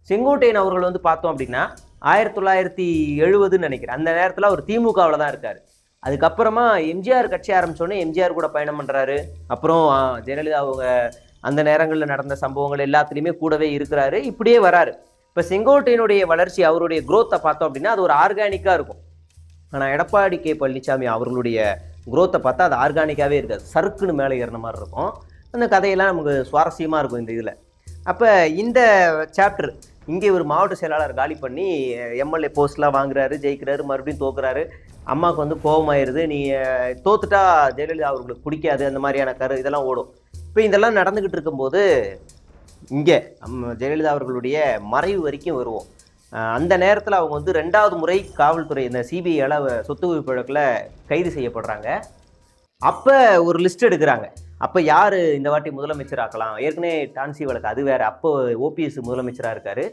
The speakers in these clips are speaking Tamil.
செங்கோட்டையன் அவர்கள் வந்து பார்த்தோம் அப்படின்னா 1970 நினைக்கிறேன், அந்த நேரத்தில் அவர் திமுகவில் தான் இருக்காரு. அதுக்கப்புறமா எம்ஜிஆர் கட்சி ஆரம்பிச்சோடனே எம்ஜிஆர் கூட பயணம் பண்றாரு. அப்புறம் ஜெயலலிதா அவங்க அந்த நேரங்களில் நடந்த சம்பவங்கள் எல்லாத்துலேயுமே கூடவே இருக்கிறாரு. இப்படியே வராரு. இப்போ செங்கோட்டையனுடைய வளர்ச்சி, அவருடைய குரோத்தை பார்த்தோம் அப்படின்னா அது ஒரு ஆர்கானிக்காக இருக்கும். ஆனால் எடப்பாடி கே பழனிசாமி அவர்களுடைய குரோத்தை பார்த்தா அது ஆர்கானிக்காகவே இருக்காது, சறுக்குன்னு மேலே ஏறின மாதிரி இருக்கும். அந்த கதையெல்லாம் நமக்கு சுவாரஸ்யமாக இருக்கும் இந்த இதில். அப்போ இந்த சாப்டர் இங்கே ஒரு மாவட்ட செயலாளர் காலி பண்ணி எம்எல்ஏ போஸ்ட்லாம் வாங்குறாரு, ஜெயிக்கிறாரு, மறுபடியும் தோக்குறாரு. அம்மாவுக்கு வந்து கோபமாயிருது, நீ தோத்துட்டா ஜெயலலிதா அவர்களுக்கு பிடிக்காது, அந்த மாதிரியான இதெல்லாம் ஓடும். இப்போ இதெல்லாம் நடந்துக்கிட்டு இருக்கும்போது இங்கே ஜெயலலிதா அவர்களுடைய மறைவு வரைக்கும் வருவோம். அந்த நேரத்தில் அவங்க வந்து 2வது முறை காவல்துறை இந்த சிபிஐ சொத்து குவிப்பு வழக்கில் கைது செய்யப்படுறாங்க. அப்போ ஒரு லிஸ்ட் எடுக்கிறாங்க. அப்போ யார் இந்த வாட்டி முதலமைச்சர் ஆக்கலாம், ஏற்கனவே டான்சி வழக்கு அது வேறு, அப்போ ஓபிஎஸ் முதலமைச்சராக இருக்கார்.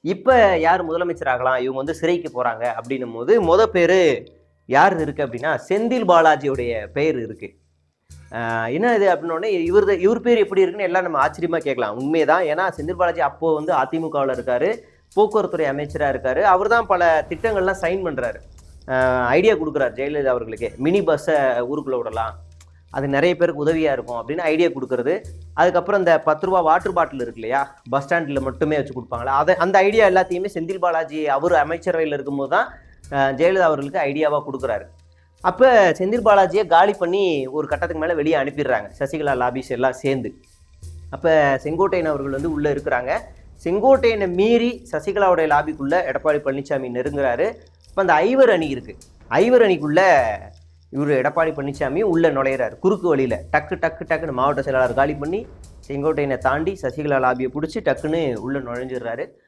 இப்போ யார் முதலமைச்சர் ஆகலாம், இவங்க வந்து சிறைக்கு போகிறாங்க அப்படின்னும் போது பேர் யார் இருக்குது அப்படின்னா செந்தில் பாலாஜியுடைய பெயர் இருக்குது. என்ன இது அப்படின்னோடனே இவர் பேர் எப்படி இருக்குன்னு எல்லாம் நம்ம ஆச்சரியமாக கேட்கலாம். உண்மைதான், ஏன்னா செந்தில் பாலாஜி அப்போது வந்து அதிமுகவில் இருக்கார், போக்குவரத்துறை அமைச்சராக இருக்கார். அவர் தான் பல திட்டங்கள்லாம் சைன் பண்ணுறாரு, ஐடியா கொடுக்குறாரு ஜெயலலிதா அவர்களுக்கு. மினி பஸ்ஸை ஊருக்குள்ளே விடலாம், அது நிறைய பேருக்கு உதவியாக இருக்கும் அப்படின்னு ஐடியா கொடுக்குறது. அதுக்கப்புறம் இந்த 10 ரூபா வாட்டர் பாட்டில் இருக்கு இல்லையா, பஸ் ஸ்டாண்டில் மட்டுமே வச்சு கொடுப்பாங்களா, அந்த ஐடியா எல்லாத்தையுமே செந்தில் பாலாஜி அவர் அமைச்சரவையில் இருக்கும்போது தான் ஜெயலலிதா அவர்களுக்கு ஐடியாவாக கொடுக்குறாரு. அப்போ செந்தில் பாலாஜியை காலி பண்ணி ஒரு கட்டத்துக்கு மேலே வெளியே அனுப்பிடுறாங்க, சசிகலா லாபிஸ் எல்லாம் சேர்ந்து. அப்போ செங்கோட்டையன் அவர்கள் வந்து உள்ளே இருக்கிறாங்க. செங்கோட்டையனை மீறி சசிகலாவுடைய லாபிக்குள்ளே எடப்பாடி பழனிசாமி நெருங்குறாரு. இப்போ அந்த ஐவர் அணி இருக்குது, ஐவர் அணிக்குள்ளே இவர் எடப்பாடி பழனிசாமி உள்ளே நுழையிறாரு குறுக்கு வழியில். டக்குன்னு மாவட்ட செயலாளர் காலி பண்ணி செங்கோட்டையனை தாண்டி சசிகலா லாபியை பிடிச்சி டக்குன்னு உள்ளே நுழைஞ்சிடுறாரு.